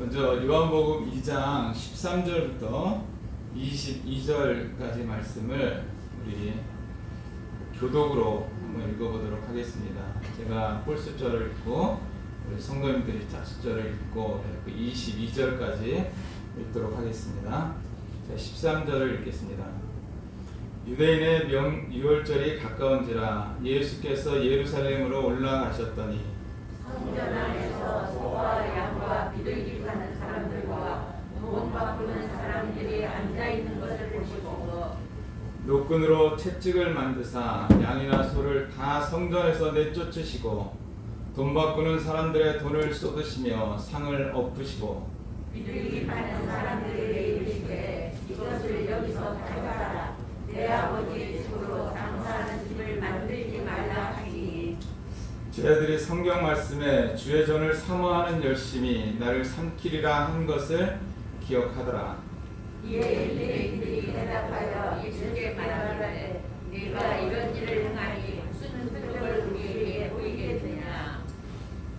먼저 요한복음 2장 13절부터 22절까지 말씀을 우리 교독으로 한번 읽어보도록 하겠습니다. 제가 홀수절을 읽고 우리 성도님들이 짝수절을 읽고 22절까지 읽도록 하겠습니다. 자, 13절을 읽겠습니다. 유대인의 유월절이 가까운지라 예수께서 예루살렘으로 올라가셨더니 성전 안에서 소와 양과 비둘기 파는 사람들과 돈 바꾸는 사람들이 앉아있는 것을 보시고 노끈으로 채찍을 만드사 양이나 소를 다 성전에서 내쫓으시고 돈 바꾸는 사람들의 돈을 쏟으시며 상을 엎으시고 비둘기 파는 사람들에게 이르시되 이것을 여기서 가져가라. 내 아버지의 집으로 장사하는 집을 만들지 말라 하시니 저희들이 성경 말씀에 주의 전을 사모하는 열심이 나를 삼키리라 한 것을 기억하더라. 이에 유대인들이 대답하여 예수께 말하기를 네가 이런 일을 행하니 무슨 표적을 우리에게 보이겠느냐.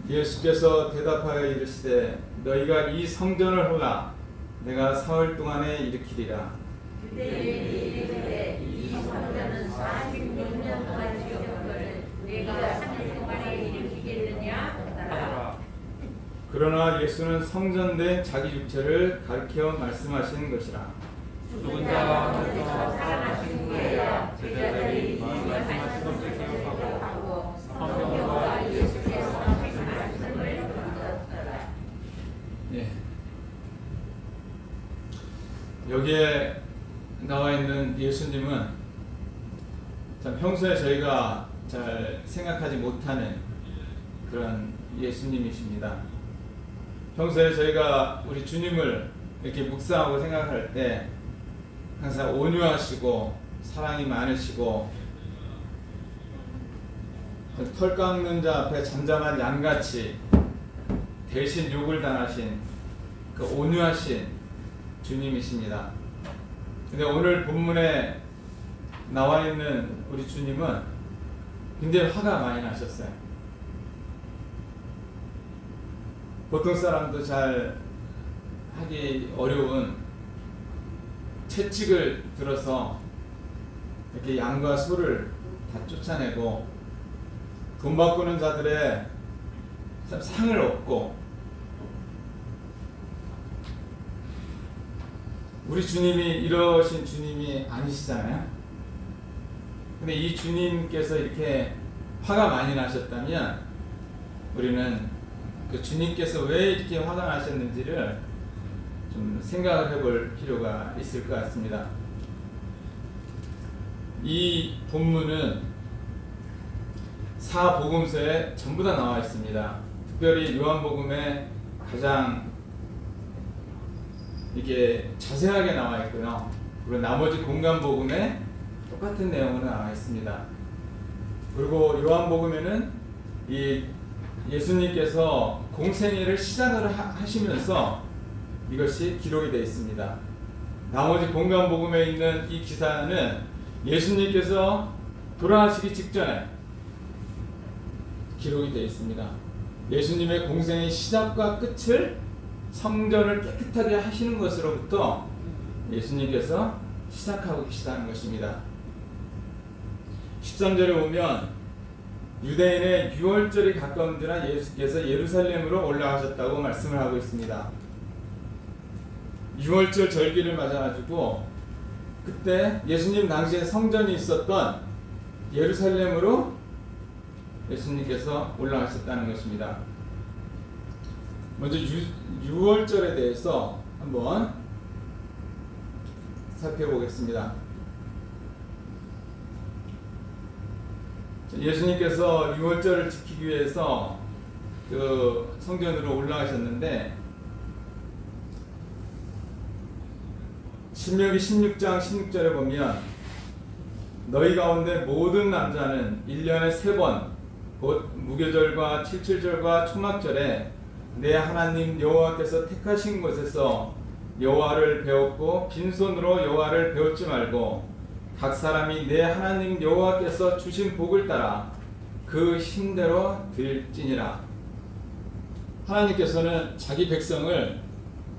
예수께서 대답하여 이르시되 너희가 이 성전을 홀라 내가 사흘 동안에 일으키리라. 유대인이 이르되 이 성전은 46년 동안 지었거늘 네가 3일 동안에 일으키겠느냐 하더라. 그러나 예수는 성전된 자기 육체를 가리켜 말씀하시는 것이라. 죽은 자가 먼저 살아나신 후에야 제자들이 이 말씀을 기억하고 성경과 예수께서 하신 말씀을 믿었더라. 예. 여기에 나와 있는 예수님은 참 평소에 저희가 잘 생각하지 못하는 그런 예수님이십니다. 평소에 저희가 우리 주님을 이렇게 묵상하고 생각할 때 항상 온유하시고 사랑이 많으시고 털 깎는 자 앞에 잠잠한 양같이 대신 욕을 당하신 그 온유하신 주님이십니다. 근데 오늘 본문에 나와 있는 우리 주님은 굉장히 화가 많이 나셨어요. 보통 사람도 잘 하기 어려운 채찍을 들어서 이렇게 양과 소를 다 쫓아내고 돈 바꾸는 자들의 상을 얻고 우리 주님이 이러신 주님이 아니시잖아요. 근데 이 주님께서 이렇게 화가 많이 나셨다면 우리는 그 주님께서 왜 이렇게 화가 나셨는지를 좀 생각을 해볼 필요가 있을 것 같습니다. 이 본문은 사복음서에 전부 다 나와 있습니다. 특별히 요한복음에 가장 이게 자세하게 나와 있고요. 그리고 나머지 공간복음에 똑같은 내용으로 나와 있습니다. 그리고 요한복음에는 이 예수님께서 공생애를 시작을 하시면서 이것이 기록이 되어 있습니다. 나머지 공간복음에 있는 이 기사는 예수님께서 돌아가시기 직전에 기록이 되어 있습니다. 예수님의 공생의 시작과 끝을 성전을 깨끗하게 하시는 것으로부터 예수님께서 시작하고 계시다는 것입니다. 13절에 보면 유대인의 유월절이 가까운지라 예수께서 예루살렘으로 올라가셨다고 말씀을 하고 있습니다. 유월절 절기를 맞아가지고 그때 예수님 당시에 성전이 있었던 예루살렘으로 예수님께서 올라가셨다는 것입니다. 먼저 유월절에 대해서 한번 살펴보겠습니다. 예수님께서 유월절을 지키기 위해서 그 성전으로 올라가셨는데 신명기 16장 16절에 보면 너희 가운데 모든 남자는 1년에 3번 곧 무교절과 칠칠절과 초막절에 내 하나님 여호와께서 택하신 곳에서 여호와를 배웠고 빈손으로 여호와를 배웠지 말고 각 사람이 내 하나님 여호와께서 주신 복을 따라 그 힘대로 드릴지니라. 하나님께서는 자기 백성을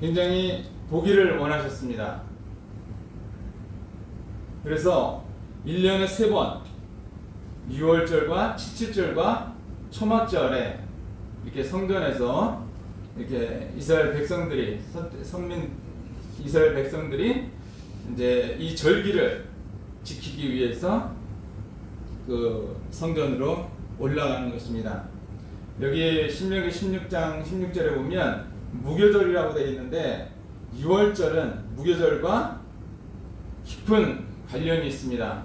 굉장히 보기를 원하셨습니다. 그래서 1년에 3번 6월절과 칠칠절과 초막절에 이렇게 성전에서 이렇게 이스라엘 백성들이 이스라엘 백성들이 이제 이 절기를 지키기 위해서 그 성전으로 올라가는 것입니다. 여기 신명기 16장 16절에 보면 무교절이라고 되어 있는데 6월절은 무교절과 깊은 관련이 있습니다.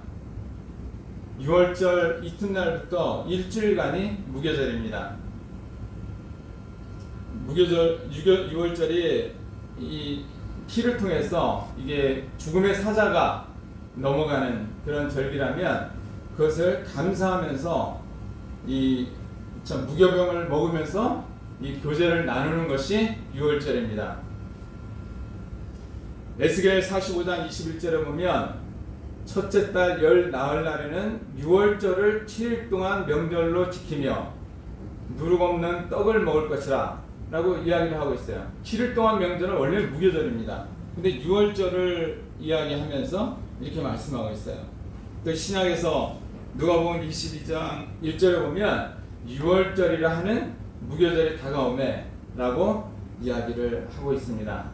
6월절 이튿날부터 일주일간이 무교절입니다. 6월절이 이 피를 통해서 이게 죽음의 사자가 넘어가는 그런 절기라면 그것을 감사하면서 이 무교병을 먹으면서 이 교제를 나누는 것이 6월절입니다. 에스겔 45장 21절에 보면 첫째 달 열 나흘날에는 6월절을 7일 동안 명절로 지키며 누룩 없는 떡을 먹을 것이라 라고 이야기를 하고 있어요. 7일 동안 명절은 원래 무교절입니다. 근데 6월절을 이야기하면서 이렇게 말씀하고 있어요. 또 신약에서 누가복음 22장 1절에 보면 6월절이라 하는 무교절이 다가오매 라고 이야기를 하고 있습니다.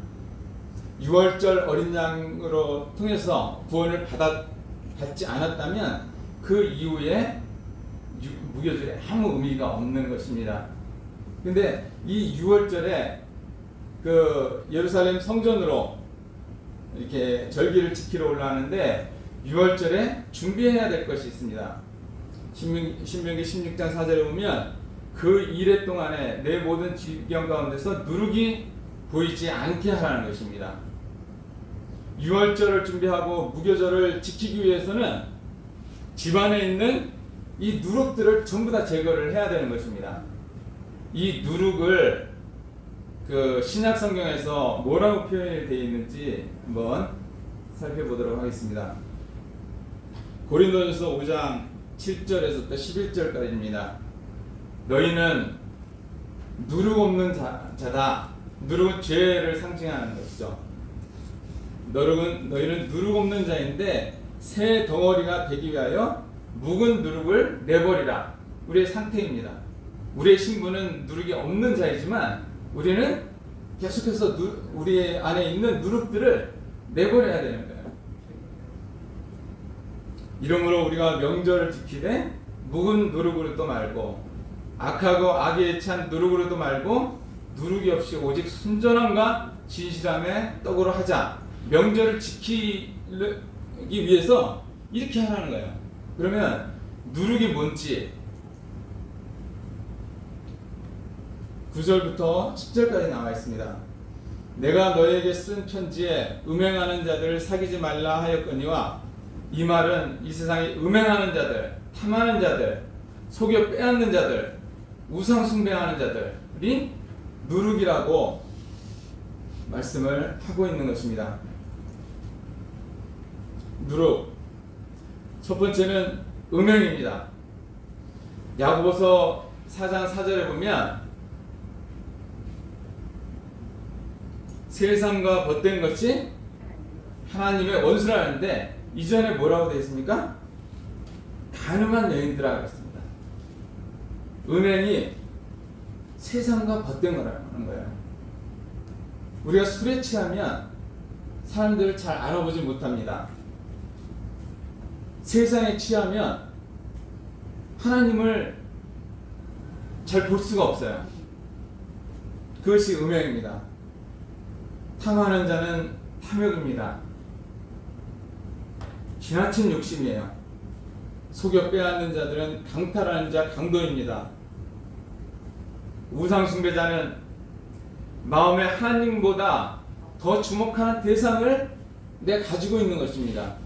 6월절 어린 양으로 통해서 구원을 받지 않았다면 그 이후에 무교절에 아무 의미가 없는 것입니다. 근데 이 6월절에 그 예루살렘 성전으로 이렇게 절기를 지키러 올라가는데 6월절에 준비해야 될 것이 있습니다. 신명기 16장 4절에 보면 그 이래 동안에 내 모든 지경 가운데서 누룩이 보이지 않게 하라는 것입니다. 6월절을 준비하고 무교절을 지키기 위해서는 집안에 있는 이 누룩들을 전부 다 제거를 해야 되는 것입니다. 이 누룩을 그 신약 성경에서 뭐라고 표현이 되어 있는지 한번 살펴보도록 하겠습니다. 고린도전서 5장 7절에서 또 11절까지입니다. 너희는 누룩 없는 자다. 누룩은 죄를 상징하는 것이죠. 너희는 누룩 없는 자인데 새 덩어리가 되기 위하여 묵은 누룩을 내버리라. 우리의 상태입니다. 우리의 신분은 누룩이 없는 자이지만 우리는 계속해서 우리 안에 있는 누룩들을 내버려야 되는 거예요. 이러므로 우리가 명절을 지키되 묵은 누룩으로도 말고 악하고 악에 찬 누룩으로도 말고 누룩이 없이 오직 순전함과 진실함의 떡으로 하자. 명절을 지키기 위해서 이렇게 하라는 거예요. 그러면 누룩이 뭔지 9절부터 10절까지 나와 있습니다. 내가 너에게 쓴 편지에 음행하는 자들을 사귀지 말라 하였거니와 이 말은 이 세상에 음행하는 자들, 탐하는 자들, 속여 빼앗는 자들, 우상 숭배하는 자들이 누룩이라고 말씀을 하고 있는 것입니다. 누룩. 첫 번째는 음행입니다. 야고보서 4장 4절에 보면 세상과 벗된 것이 하나님의 원수라는데 이전에 뭐라고 되어 있습니까? 가늠한 여인들이라고 했습니다. 음행이 세상과 벗된 거라는 거예요. 우리가 술에 취하면 사람들을 잘 알아보지 못합니다. 세상에 취하면 하나님을 잘 볼 수가 없어요. 그것이 음행입니다. 탐하는 자는 탐욕입니다. 지나친 욕심이에요. 속여 빼앗는 자들은 강탈하는 자 강도입니다. 우상 숭배자는 마음에 하나님보다 더 주목하는 대상을 내가 가지고 있는 것입니다.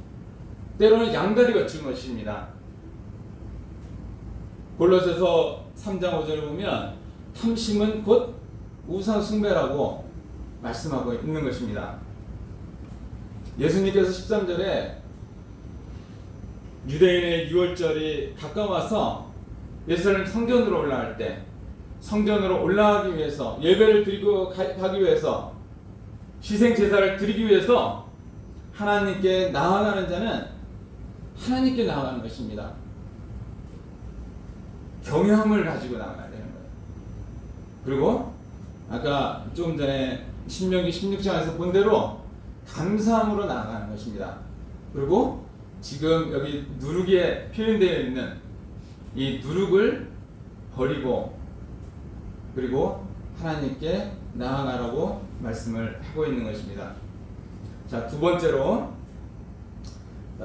때로는 양다리 거친 것입니다. 골로새서 3장 5절을 보면 탐심은 곧 우상 숭배라고 말씀하고 있는 것입니다. 예수님께서 13절에 유대인의 6월절이 가까워서 예루살렘 성전으로 올라갈 때 성전으로 올라가기 위해서 예배를 드리고 가기 위해서 희생 제사를 드리기 위해서 하나님께 나아가는 자는 하나님께 나아가는 것입니다. 경외함을 가지고 나아가야 되는 거예요. 그리고 아까 조금 전에 신명기 16장에서 본 대로 감사함으로 나아가는 것입니다. 그리고 지금 여기 누룩에 표현되어 있는 이 누룩을 버리고 그리고 하나님께 나아가라고 말씀을 하고 있는 것입니다. 자, 두 번째로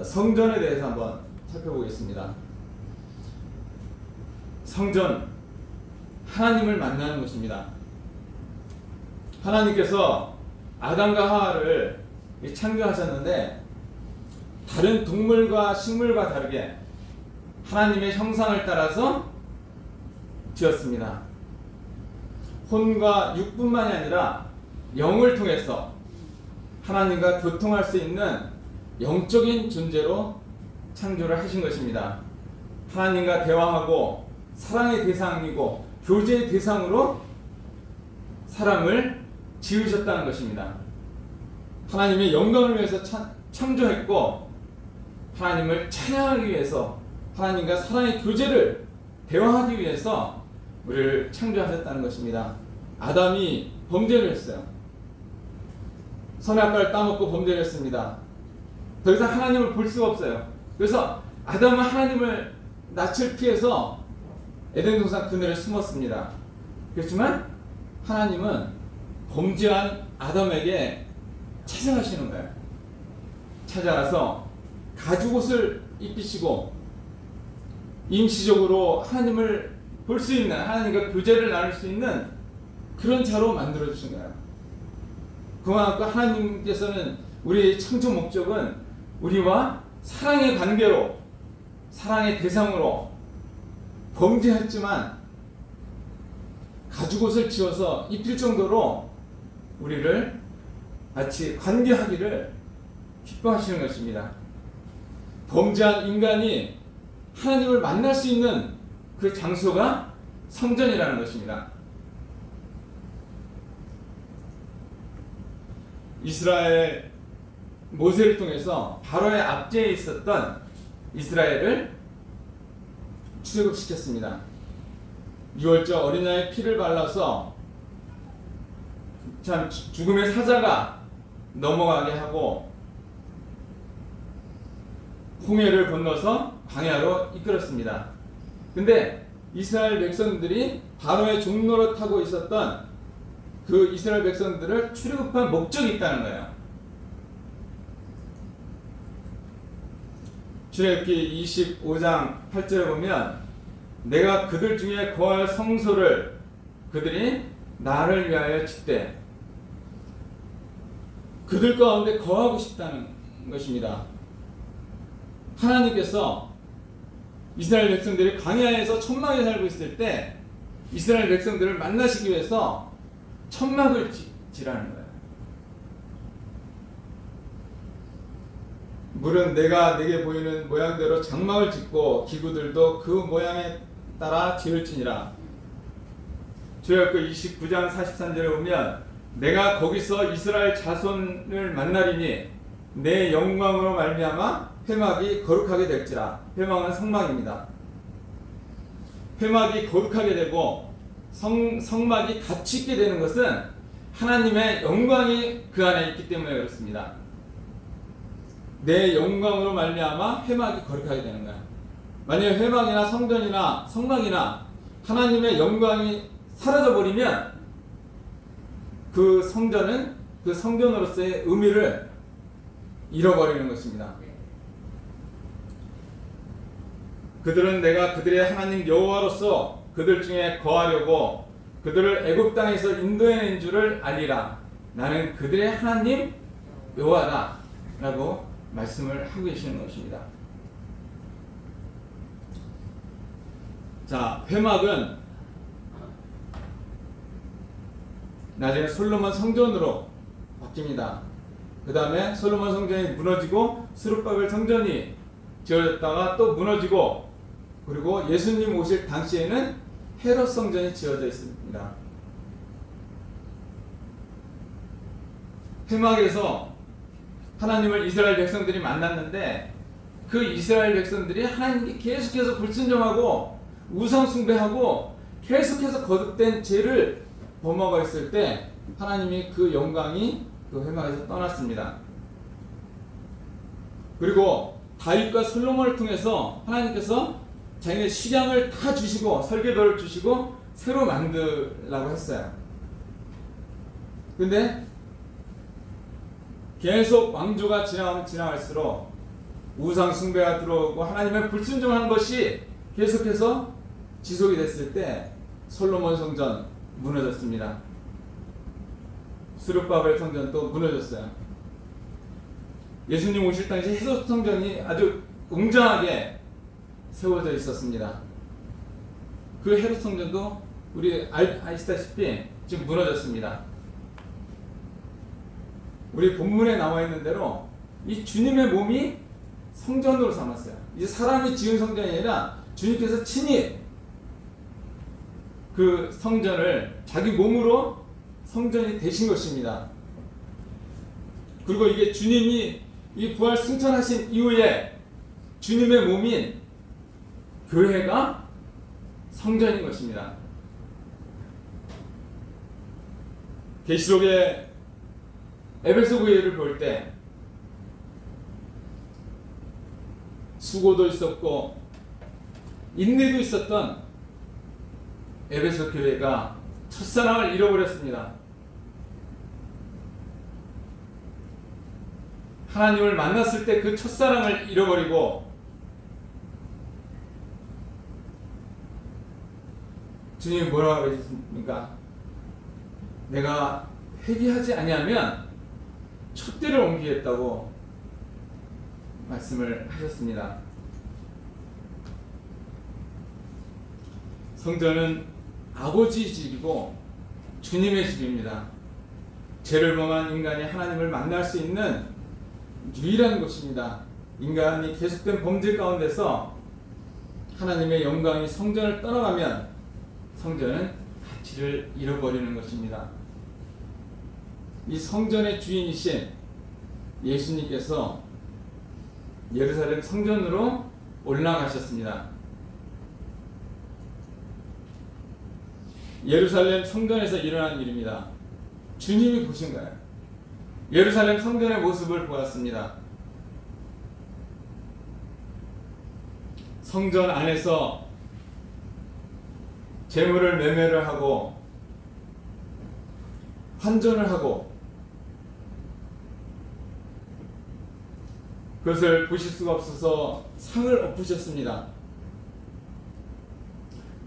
성전에 대해서 한번 살펴보겠습니다. 성전, 하나님을 만나는 곳입니다. 하나님께서 아담과 하와를 창조하셨는데 다른 동물과 식물과 다르게 하나님의 형상을 따라서 지었습니다. 혼과 육뿐만이 아니라 영을 통해서 하나님과 교통할 수 있는 영적인 존재로 창조를 하신 것입니다. 하나님과 대화하고 사랑의 대상이고 교제의 대상으로 사람을 지으셨다는 것입니다. 하나님의 영광을 위해서 창조했고 하나님을 찬양하기 위해서 하나님과 사랑의 교제를 대화하기 위해서 우리를 창조하셨다는 것입니다. 아담이 범죄를 했어요. 선악과를 따먹고 범죄를 했습니다. 더 이상 하나님을 볼 수가 없어요. 그래서 아담은 하나님을 낯을 피해서 에덴 동산 그늘에 숨었습니다. 그렇지만 하나님은 범죄한 아담에게 찾아가시는 거예요. 찾아가서 가죽옷을 입히시고 임시적으로 하나님을 볼 수 있는, 하나님과 교제를 나눌 수 있는 그런 자로 만들어 주신 거예요. 그만큼 하나님께서는 우리의 창조 목적은 우리와 사랑의 관계로, 사랑의 대상으로 범죄했지만 가죽옷을 지어서 입힐 정도로 우리를 같이 관계하기를 기뻐하시는 것입니다. 범죄한 인간이 하나님을 만날 수 있는 그 장소가 성전이라는 것입니다. 이스라엘 모세를 통해서 바로의 압제에 있었던 이스라엘을 출애굽시켰습니다. 유월절 어린 양의 피를 발라서 참 죽음의 사자가 넘어가게 하고 홍해를 건너서 광야로 이끌었습니다. 근데 이스라엘 백성들이 바로의 종로를 타고 있었던 그 이스라엘 백성들을 출애굽한 목적이 있다는 거예요. 출애굽기 25장 8절에 보면 내가 그들 중에 거할 성소를 그들이 나를 위하여 짓되 그들 가운데 거하고 싶다는 것입니다. 하나님께서 이스라엘 백성들이 광야에서 천막에 살고 있을 때 이스라엘 백성들을 만나시기 위해서 천막을 지라는 거예요. 물은 내가 내게 보이는 모양대로 장막을 짓고 기구들도 그 모양에 따라 지을지니라. 출애굽기 29장 43절에 보면 내가 거기서 이스라엘 자손을 만나리니 내 영광으로 말미암아 회막이 거룩하게 될지라. 회막은 성막입니다. 회막이 거룩하게 되고 성막이 가치 있게 되는 것은 하나님의 영광이 그 안에 있기 때문에 그렇습니다. 내 영광으로 말미암아 회막이 거룩하게 되는 거야. 만약에 회막이나 성전이나 성막이나 하나님의 영광이 사라져 버리면 그 성전은 그 성전으로서의 의미를 잃어버리는 것입니다. 그들은 내가 그들의 하나님 여호와로서 그들 중에 거하려고 그들을 애굽 땅에서 인도해낸 줄을 알리라. 나는 그들의 하나님 여호와다 라고 말씀을 하고 계시는 것입니다. 자, 회막은 나중에 솔로몬 성전으로 바뀝니다. 그 다음에 솔로몬 성전이 무너지고 스룹바벨 성전이 지어졌다가 또 무너지고 그리고 예수님 오실 당시에는 헤롯 성전이 지어져 있습니다. 회막에서 하나님을 이스라엘 백성들이 만났는데 그 이스라엘 백성들이 하나님께 계속해서 불순종하고 우상 숭배하고 계속해서 거듭된 죄를 범하고 있을 때 하나님이 그 영광이 그 회막에서 떠났습니다. 그리고 다윗과 솔로몬을 통해서 하나님께서 자기의 식양을 다 주시고 설계도를 주시고 새로 만들라고 했어요. 근데 계속 왕조가 지나가면 지나갈수록 우상 숭배가 들어오고 하나님의 불순종하는 것이 계속해서 지속이 됐을 때 솔로몬 성전 무너졌습니다. 스룹바벨 성전도 무너졌어요. 예수님 오실 당시 헤롯 성전이 아주 웅장하게 세워져 있었습니다. 그 헤롯 성전도 우리 아시다시피 지금 무너졌습니다. 우리 본문에 나와 있는 대로 이 주님의 몸이 성전으로 삼았어요. 이제 사람이 지은 성전이 아니라 주님께서 친히 그 성전을 자기 몸으로 성전이 되신 것입니다. 그리고 이게 주님이 이 부활 승천하신 이후에 주님의 몸인 교회가 성전인 것입니다. 계시록의 에베소 교회를 볼 때 수고도 있었고 인내도 있었던 에베소 교회가 첫사랑을 잃어버렸습니다. 하나님을 만났을 때 그 첫사랑을 잃어버리고 주님이 뭐라고 하셨습니까? 내가 회개하지 아니하면 촛대를 옮기겠다고 말씀을 하셨습니다. 성전은 아버지 집이고 주님의 집입니다. 죄를 범한 인간이 하나님을 만날 수 있는 유일한 곳입니다. 인간이 계속된 범죄 가운데서 하나님의 영광이 성전을 떠나가면 성전은 가치를 잃어버리는 것입니다. 이 성전의 주인이신 예수님께서 예루살렘 성전으로 올라가셨습니다. 예루살렘 성전에서 일어난 일입니다. 주님이 보신 거예요. 예루살렘 성전의 모습을 보았습니다. 성전 안에서 재물을 매매를 하고 환전을 하고 그것을 보실 수가 없어서 상을 엎으셨습니다.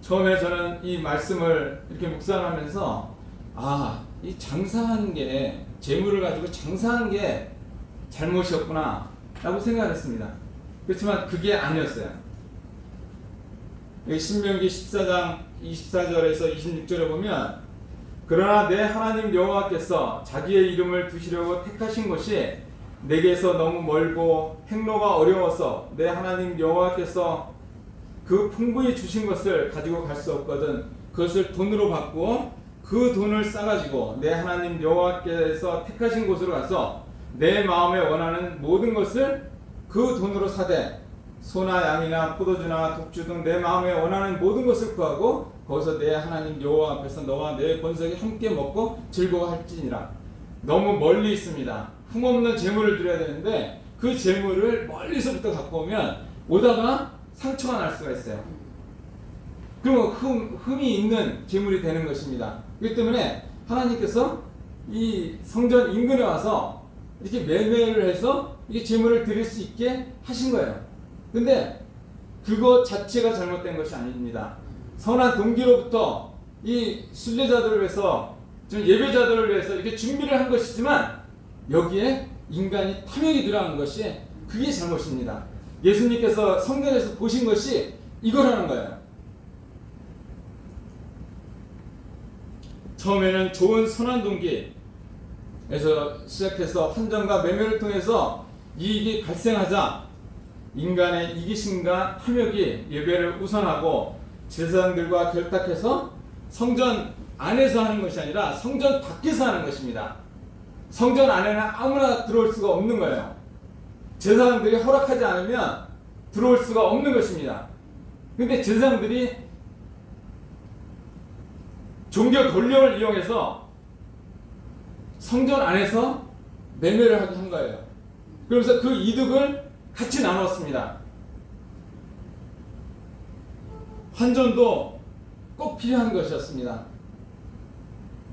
처음에 저는 이 말씀을 이렇게 묵상하면서 이 장사한 게 재물을 가지고 장사한 게 잘못이었구나 라고 생각했습니다. 그렇지만 그게 아니었어요. 신명기 14장 24절에서 26절에 보면 그러나 내 하나님 여호와께서 자기의 이름을 두시려고 택하신 것이 내게서 너무 멀고 행로가 어려워서 내 하나님 여호와께서 그 풍부히 주신 것을 가지고 갈 수 없거든 그것을 돈으로 바꾸어 그 돈을 싸가지고 내 하나님 여호와께서 택하신 곳으로 가서 내 마음에 원하는 모든 것을 그 돈으로 사되 소나 양이나 포도주나 독주 등 내 마음에 원하는 모든 것을 구하고 거기서 내 하나님 여호와 앞에서 너와 내 권속이 함께 먹고 즐거워할지니라. 너무 멀리 있습니다. 흠없는 재물을 드려야 되는데 그 재물을 멀리서부터 갖고 오면 오다가 상처가 날 수가 있어요. 그러면 흠이 있는 재물이 되는 것입니다. 그렇기 때문에 하나님께서 이 성전 인근에 와서 이렇게 매매를 해서 이게 재물을 드릴 수 있게 하신 거예요. 근데 그것 자체가 잘못된 것이 아닙니다. 선한 동기로부터 이 순례자들을 위해서 예배자들을 위해서 이렇게 준비를 한 것이지만 여기에 인간이 탐욕이 들어간 것이 그게 잘못입니다. 예수님께서 성전에서 보신 것이 이거라는 거예요. 처음에는 좋은 선한 동기에서 시작해서 환전과 매매를 통해서 이익이 발생하자 인간의 이기심과 탐욕이 예배를 우선하고 제사장들과 결탁해서 성전 안에서 하는 것이 아니라 성전 밖에서 하는 것입니다. 성전 안에는 아무나 들어올 수가 없는 거예요. 제사장들이 허락하지 않으면 들어올 수가 없는 것입니다. 근데 제사장들이 종교 권력을 이용해서 성전 안에서 매매를 하게 한 거예요. 그러면서 그 이득을 같이 나눴습니다. 환전도 꼭 필요한 것이었습니다.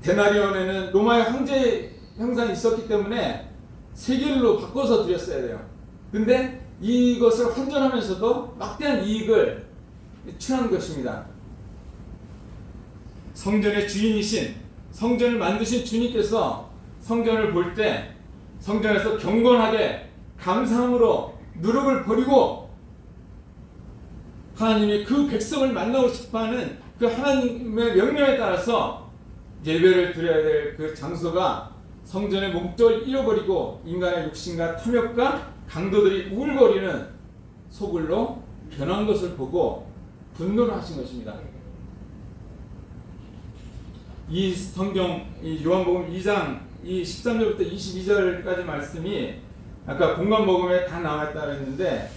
데나리온에는 로마의 황제 형상이 있었기 때문에 세겔로 바꿔서 드렸어야 돼요. 근데 이것을 환전하면서도 막대한 이익을 취한 것입니다. 성전의 주인이신, 성전을 만드신 주님께서 성전을 볼 때 성전에서 경건하게 감사함으로 누룩을 버리고 하나님이 그 백성을 만나고 싶어하는 그 하나님의 명령에 따라서 예배를 드려야 될 그 장소가 성전의 목적을 잃어버리고 인간의 욕심과 탐욕과 강도들이 우울거리는 소굴로 변한 것을 보고 분노를 하신 것입니다. 이 성경, 이 요한복음 2장 이 13절부터 22절까지 말씀이 아까 공간복음에 다 나와 있다 그랬는데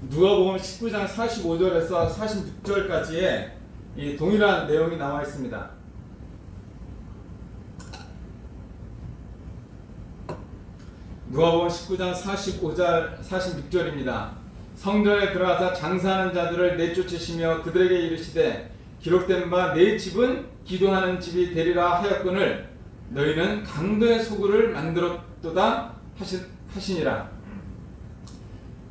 누가복음 19장 45절에서 46절까지의 이 동일한 내용이 나와 있습니다. 누가복음 19장 45절 46절입니다. 성전에 들어가서 장사하는 자들을 내쫓으시며 그들에게 이르시되 기록된 바 내 집은 기도하는 집이 되리라 하였거늘 너희는 강도의 소굴을 만들었도다 하시니라.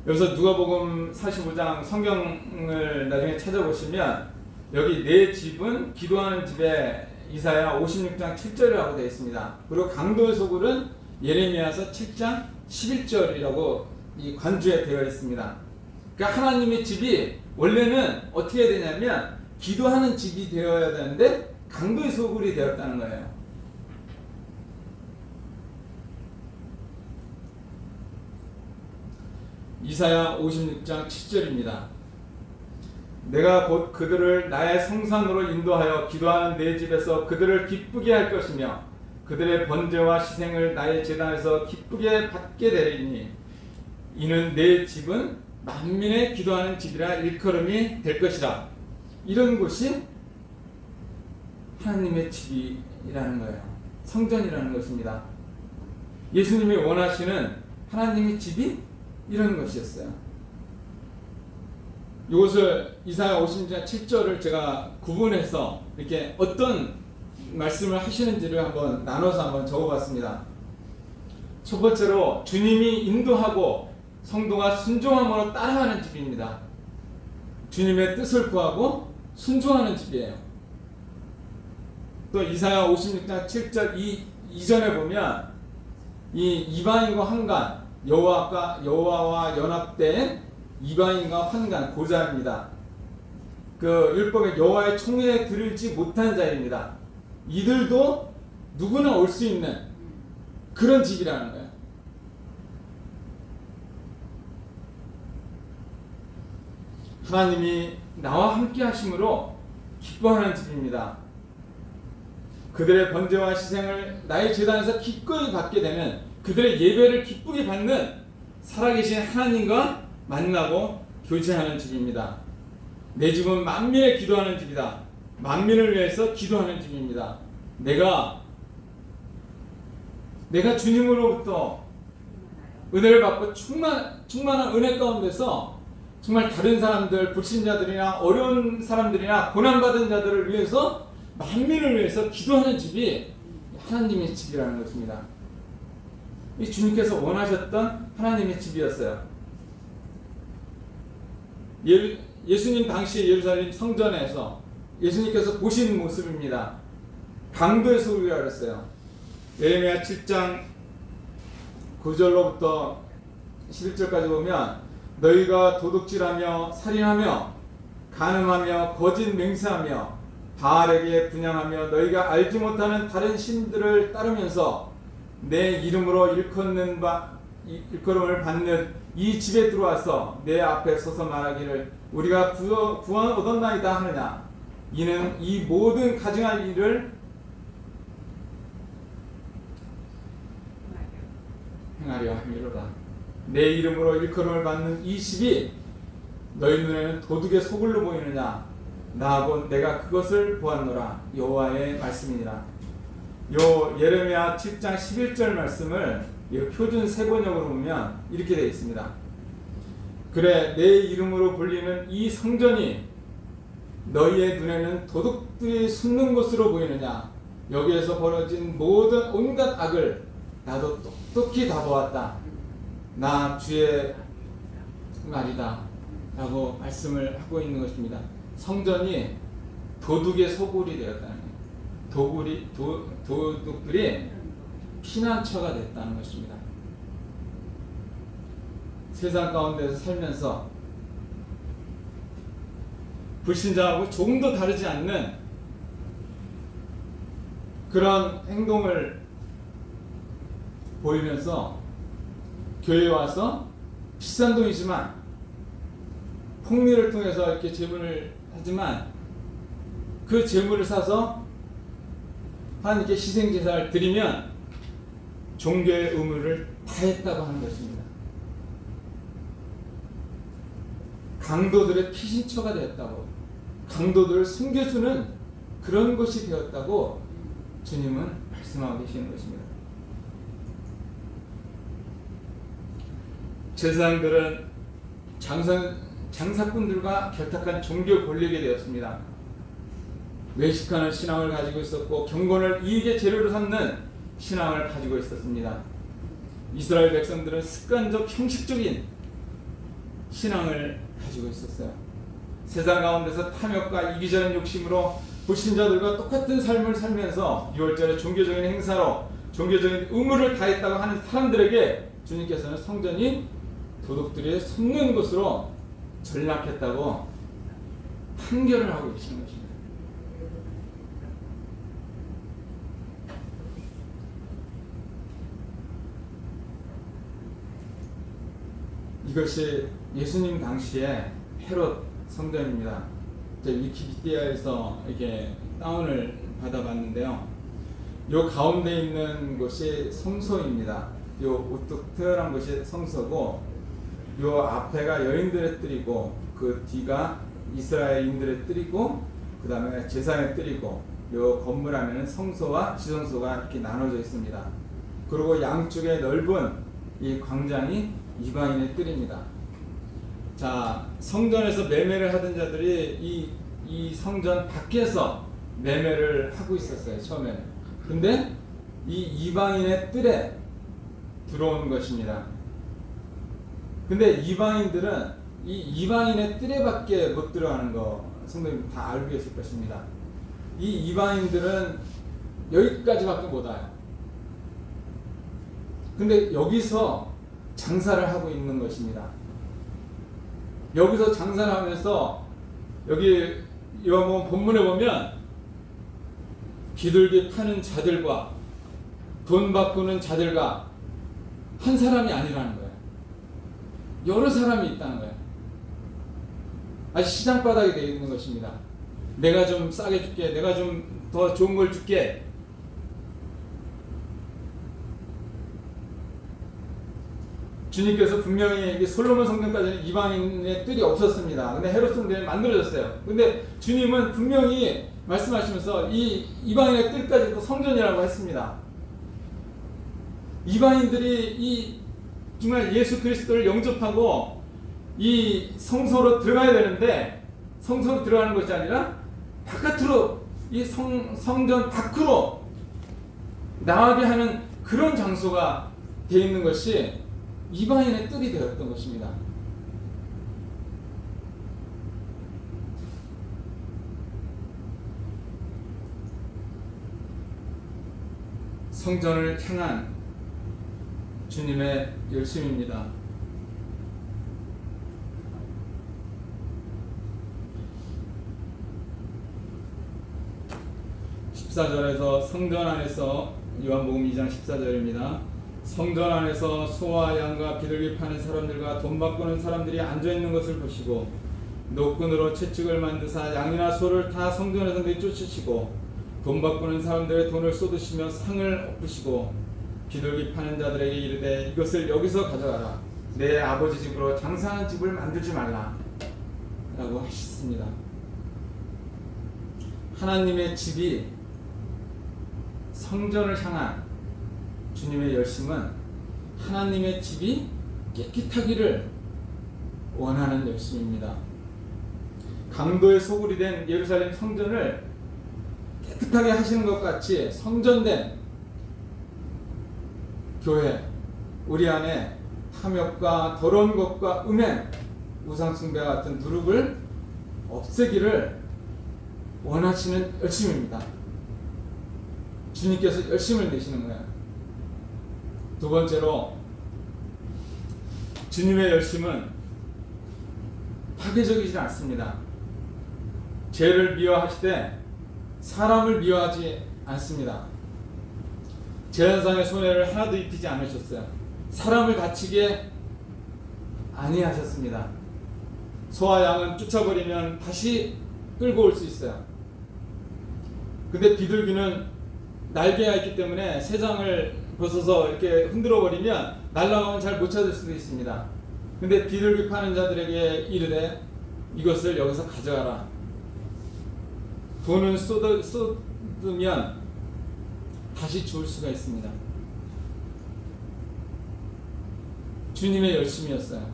여기서 누가복음 45장 성경을 나중에 찾아보시면 여기 내 집은 기도하는 집에 이사야 56장 7절이라고 되어 있습니다. 그리고 강도의 소굴은 예레미야서 7장 11절이라고 이 관주에 되어 있습니다. 그러니까 하나님의 집이 원래는 어떻게 해야 되냐면 기도하는 집이 되어야 되는데 강도의 소굴이 되었다는 거예요. 이사야 56장 7절입니다. 내가 곧 그들을 나의 성산으로 인도하여 기도하는 내 집에서 그들을 기쁘게 할 것이며 그들의 번제와 희생을 나의 제단에서 기쁘게 받게 되리니 이는 내 집은 만민의 기도하는 집이라 일컬음이 될 것이라. 이런 곳이 하나님의 집이라는 거예요. 성전이라는 것입니다. 예수님이 원하시는 하나님의 집이 이런 것이었어요. 이것을 이사야 50장 7절을 제가 구분해서 이렇게 어떤 말씀을 하시는지를 한번 나눠서 한번 적어봤습니다. 첫 번째로 주님이 인도하고 성도가 순종함으로 따라가는 집입니다. 주님의 뜻을 구하고 순종하는 집이에요. 또 이사야 56장 7절 이전에 보면 이 이방인과 환관, 여호와와 연합된 이방인과 환관 고자입니다. 그 율법의 여호와의 총회에 들을지 못한 자입니다. 이들도 누구나 올 수 있는 그런 집이라는 거예요. 하나님이 나와 함께 하심으로 기뻐하는 집입니다. 그들의 번제와 희생을 나의 제단에서 기꺼이 받게 되는, 그들의 예배를 기쁘게 받는 살아계신 하나님과 만나고 교제하는 집입니다. 내 집은 만민의 기도하는 집이다. 만민을 위해서 기도하는 집입니다. 내가 주님으로부터 은혜를 받고 충만한 은혜 가운데서 정말 다른 사람들, 불신자들이나 어려운 사람들이나 고난받은 자들을 위해서, 만민을 위해서 기도하는 집이 하나님의 집이라는 것입니다. 이 주님께서 원하셨던 하나님의 집이었어요. 예수님 당시 예루살렘 성전에서 예수님께서 보신 모습입니다. 강도의 소굴이라고 그랬어요. 예레미야 7장 9절로부터 11절까지 보면 너희가 도둑질하며 살인하며 간음하며 거짓 맹세하며 바알에게 분향하며 너희가 알지 못하는 다른 신들을 따르면서 내 이름으로 일컫음을 받는 이 집에 들어와서 내 앞에 서서 말하기를 우리가 구원 얻었나이다 하느냐. 이는 이 모든 가증할 일을 행하려 함이로다. 내 이름으로 일컬음을 받는 이 집이 너희 눈에는 도둑의 소굴로 보이느냐? 나하고 내가 그것을 보았노라. 여호와의 말씀이니라. 요 예레미야 7장 11절 말씀을 이 표준 세번역으로 보면 이렇게 되어 있습니다. 그래 내 이름으로 불리는 이 성전이 너희의 눈에는 도둑들이 숨는 곳으로 보이느냐? 여기에서 벌어진 모든 온갖 악을 나도 똑똑히 다 보았다. 나 주의 말이다 라고 말씀을 하고 있는 것입니다. 성전이 도둑의 소굴이 되었다는 거예요. 도둑들이 피난처가 됐다는 것입니다. 세상 가운데서 살면서 불신자하고 조금도 다르지 않는 그런 행동을 보이면서 교회에 와서 비싼 돈이지만 폭리를 통해서 이렇게 재물을 하지만 그 재물을 사서 하나님께 희생제사를 드리면 종교의 의무를 다했다고 하는 것입니다. 강도들의 피신처가 되었다고, 강도들을 숨겨주는 그런 것이 되었다고 주님은 말씀하고 계시는 것입니다. 제사장들은 장사꾼들과 결탁한 종교 권력이 되었습니다. 외식하는 신앙을 가지고 있었고 경건을 이익의 재료로 삼는 신앙을 가지고 있었습니다. 이스라엘 백성들은 습관적 형식적인 신앙을 가지고 있었어요. 세상 가운데서 탐욕과 이기적인 욕심으로 불신자들과 똑같은 삶을 살면서 6월절의 종교적인 행사로 종교적인 의무를 다했다고 하는 사람들에게 주님께서는 성전이 도둑들이 숨는 곳으로 전락했다고 판결을 하고 계시는 것입니다. 이것이 예수님 당시에 헤롯 성전입니다. 위키피디아에서 이렇게 다운을 받아봤는데요. 요 가운데 있는 곳이 성소입니다. 요 우뚝 트여난 곳이 성소고, 요 앞에가 여인들의 뜰이고, 그 뒤가 이스라엘인들의 뜰이고, 그 다음에 제사의 뜰이고, 요 건물 안에는 성소와 지성소가 이렇게 나눠져 있습니다. 그리고 양쪽에 넓은 이 광장이 이방인의 뜰입니다. 자, 성전에서 매매를 하던 자들이 이 성전 밖에서 매매를 하고 있었어요, 처음에는. 근데 이 이방인의 뜰에 들어온 것입니다. 근데 이방인들은 이 이방인의 뜰에밖에 못 들어가는 거 성도님 다 알고 계실 것입니다. 이 이방인들은 여기까지밖에 못 와요. 근데 여기서 장사를 하고 있는 것입니다. 여기서 장사를 하면서 여기 요한복음 본문에 보면 비둘기 파는 자들과 돈 바꾸는 자들과 한 사람이 아니라는 거예요. 여러 사람이 있다는 거예요. 아주 시장바닥이 되어 있는 것입니다. 내가 좀 싸게 줄게, 내가 좀 더 좋은 걸 줄게. 주님께서 분명히 솔로몬 성전까지는 이방인의 뜰이 없었습니다. 근데 헤롯 성전이 만들어졌어요. 근데 주님은 분명히 말씀하시면서 이 이방인의 뜰까지도 성전이라고 했습니다. 이방인들이 이 정말 예수 그리스도를 영접하고 이 성소로 들어가야 되는데, 성소로 들어가는 것이 아니라 바깥으로 이 성전 밖으로 나가게 하는 그런 장소가 되어 있는 것이 이방인의 뜰이 되었던 것입니다. 성전을 향한 주님의 열심입니다. 14절에서 성전 안에서, 요한복음 2장 14절입니다. 성전 안에서 소와 양과 비둘기 파는 사람들과 돈 바꾸는 사람들이 앉아있는 것을 보시고 노끈으로 채찍을 만드사 양이나 소를 다 성전에서 내쫓으시고 돈 바꾸는 사람들의 돈을 쏟으시며 상을 엎으시고 비둘기 파는 자들에게 이르되 이것을 여기서 가져가라. 내 아버지 집으로 장사하는 집을 만들지 말라 라고 하셨습니다. 하나님의 집이 성전을 향한 주님의 열심은 하나님의 집이 깨끗하기를 원하는 열심입니다. 강도의 소굴이 된 예루살렘 성전을 깨끗하게 하시는 것 같이 성전된 교회, 우리 안에 탐욕과 더러운 것과 음행, 우상숭배와 같은 누룩을 없애기를 원하시는 열심입니다. 주님께서 열심을 내시는 거예요. 두 번째로 주님의 열심은 파괴적이지 않습니다. 죄를 미워하시되 사람을 미워하지 않습니다. 재현상의 손해를 하나도 입히지 않으셨어요. 사람을 다치게 아니하셨습니다. 소와 양은 쫓아버리면 다시 끌고 올 수 있어요. 근데 비둘기는 날개가 있기 때문에 새장을 벗어서 이렇게 흔들어 버리면 날아가면 잘 못 찾을 수도 있습니다. 근데 비둘기 파는 자들에게 이르되 이것을 여기서 가져가라. 돈은 쏟으면 다시 주울 수가 있습니다. 주님의 열심이었어요.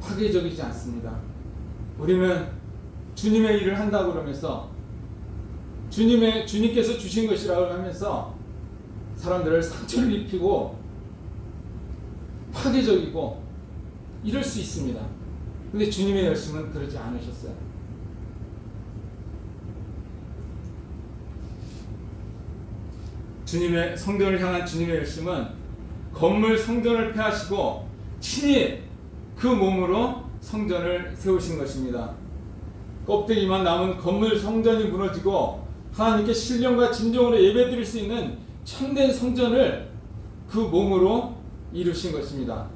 파괴적이지 않습니다. 우리는 주님의 일을 한다고 그러면서 주님께서 주신 것이라고 하면서 사람들을 상처를 입히고 파괴적이고 이럴 수 있습니다. 근데 주님의 열심은 그러지 않으셨어요. 주님의 성전을 향한 주님의 열심은 건물 성전을 폐하시고 친히 그 몸으로 성전을 세우신 것입니다. 껍데기만 남은 건물 성전이 무너지고 하나님께 신령과 진정으로 예배드릴 수 있는 참된 성전을 그 몸으로 이루신 것입니다.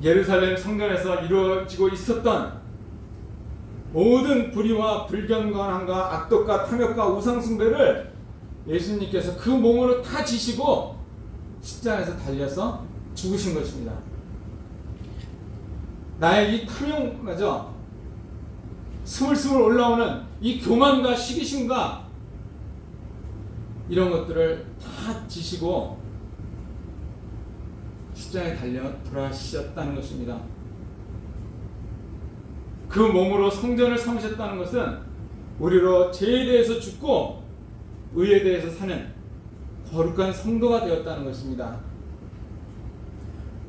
예루살렘 성전에서 이루어지고 있었던 모든 불의와 불경건함과 악독과 탐욕과 우상숭배를 예수님께서 그 몸으로 다 지시고 십자가에서 달려서 죽으신 것입니다. 나의 이 탐욕마저 스물스물 올라오는 이 교만과 시기심과 이런 것들을 다 지시고 십자가에 달려 돌아가셨다는 것입니다. 그 몸으로 성전을 삼으셨다는 것은 우리로 죄에 대해서 죽고 의에 대해서 사는 거룩한 성도가 되었다는 것입니다.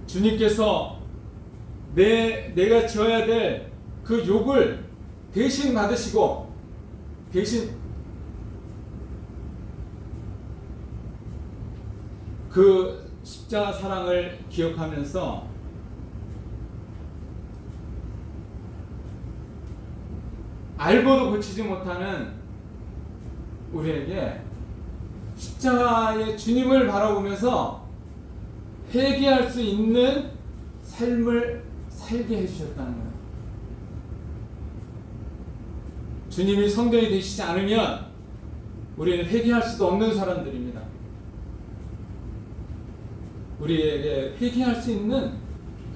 주님께서 내가 지어야 될 그 욕을 대신 받으시고 대신 그 십자가 사랑을 기억하면서 알고도 고치지 못하는 우리에게 십자가의 주님을 바라보면서 회개할 수 있는 삶을 살게 해주셨다는 거예요. 주님이 성전이 되시지 않으면 우리는 회개할 수도 없는 사람들입니다. 우리에게 회개할 수 있는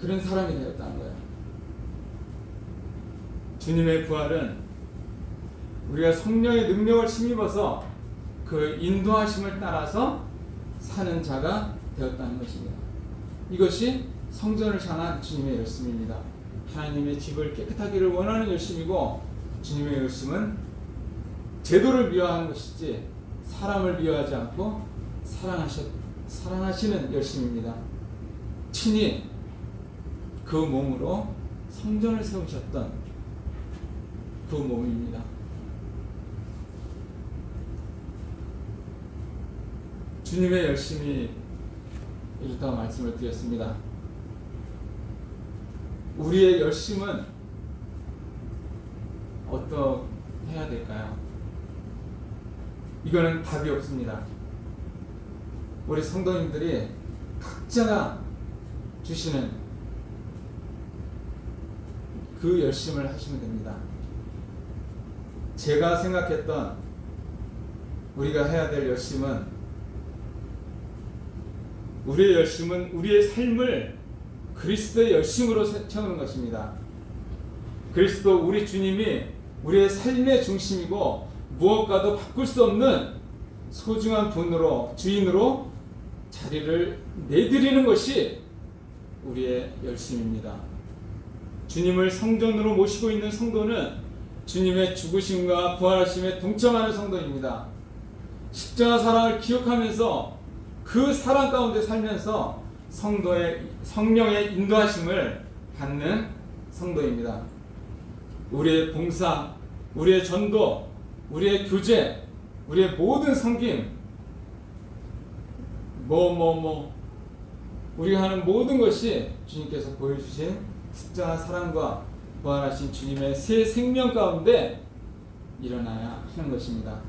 그런 사람이 되었다는 거예요. 주님의 부활은 우리가 성령의 능력을 힘입어서 그 인도하심을 따라서 사는 자가 되었다는 것입니다. 이것이 성전을 향한 주님의 열심입니다. 하나님의 집을 깨끗하기를 원하는 열심이고, 주님의 열심은 제도를 미워하는 것이지 사람을 미워하지 않고 사랑하시는 열심입니다. 친히 그 몸으로 성전을 세우셨던 그 몸입니다. 주님의 열심이 이렇다고 말씀을 드렸습니다. 우리의 열심은 어떻게 해야 될까요? 이거는 답이 없습니다. 우리 성도님들이 각자가 주시는 그 열심을 하시면 됩니다. 제가 생각했던 우리가 해야 될 열심은, 우리의 열심은 우리의 삶을 그리스도의 열심으로 채우는 것입니다. 그리스도 우리 주님이 우리의 삶의 중심이고 무엇과도 바꿀 수 없는 소중한 분으로, 주인으로 자리를 내드리는 것이 우리의 열심입니다. 주님을 성전으로 모시고 있는 성도는 주님의 죽으심과 부활하심에 동참하는 성도입니다. 십자가 사랑을 기억하면서 그 사랑 가운데 살면서 성령의 인도하심을 받는 성도입니다. 우리의 봉사, 우리의 전도, 우리의 교제, 우리의 모든 섬김, 우리가 하는 모든 것이 주님께서 보여주신 십자가 사랑과 부활하신 주님의 새 생명 가운데 일어나야 하는 것입니다.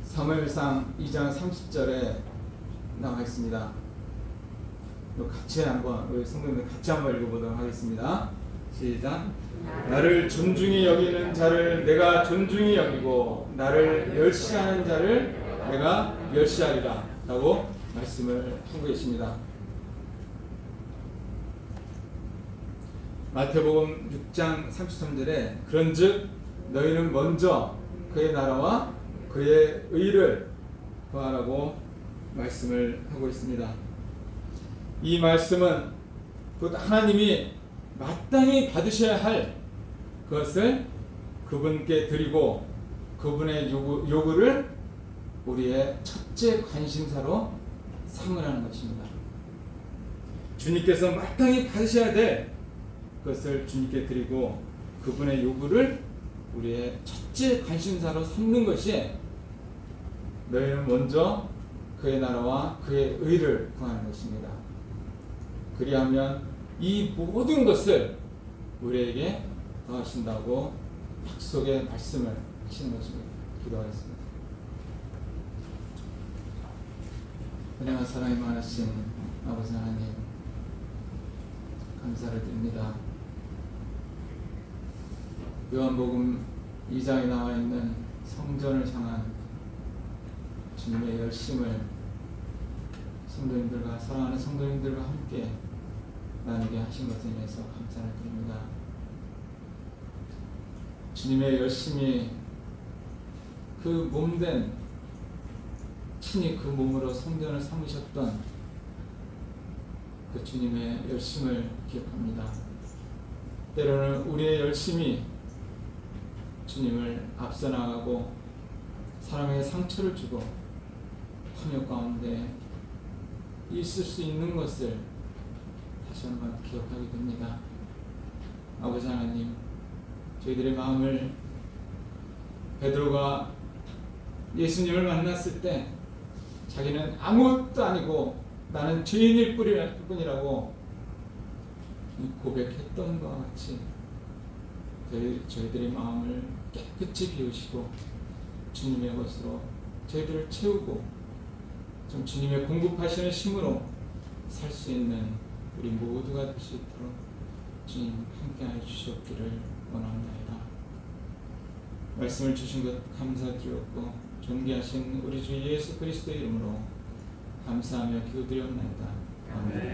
사무엘상 2장 30절에 나와 있습니다. 같이 한번, 우리 성도님들 같이 한번 읽어보도록 하겠습니다. 시작. 나를 존중히 여기는 자를 내가 존중히 여기고 나를 멸시하는 자를 내가 멸시하리라 라고 말씀을 하고 계십니다. 마태복음 6장 33절에 그런즉 너희는 먼저 그의 나라와 그의 의를 구하라고 말씀을 하고 있습니다. 이 말씀은 곧 하나님이 마땅히 받으셔야 할 그것을 그분께 드리고 그분의 요구를 우리의 첫째 관심사로 삼으라는 것입니다. 주님께서 마땅히 받으셔야 될 그것을 주님께 드리고 그분의 요구를 우리의 첫째 관심사로 삼는 것이 너희는 먼저 그의 나라와 그의 의를 구하는 것입니다. 그리하면 이 모든 것을 우리에게 더하신다고 약속의 말씀을 하시는 것입니다. 기도하겠습니다. 은혜와 사랑이 많으신 아버지 하나님, 감사를 드립니다. 요한복음 2장에 나와 있는 성전을 향한 주님의 열심을 성도님들과, 사랑하는 성도님들과 함께 나누게 하신 것에 대해서 감사를 드립니다. 주님의 열심이 그 몸된, 친히 그 몸으로 성전을 삼으셨던 그 주님의 열심을 기억합니다. 때로는 우리의 열심이 주님을 앞서 나가고 사람에게 상처를 주고 탐욕 가운데 있을 수 있는 것을 다시 한번 기억하게 됩니다. 아버지 하나님, 저희들의 마음을 베드로가 예수님을 만났을 때 자기는 아무것도 아니고 나는 죄인일 뿐이라고 고백했던 것과 같이 저희들의 마음을 깨끗이 비우시고 주님의 것으로 저희들을 채우고 좀 주님의 공급하시는 힘으로 살 수 있는 우리 모두가 될 수 있도록 주님 함께하여 주시옵기를 원합니다. 말씀을 주신 것 감사드렸고 존귀하신 우리 주 예수 그리스도의 이름으로 감사하며 기도드렸나이다. 아멘.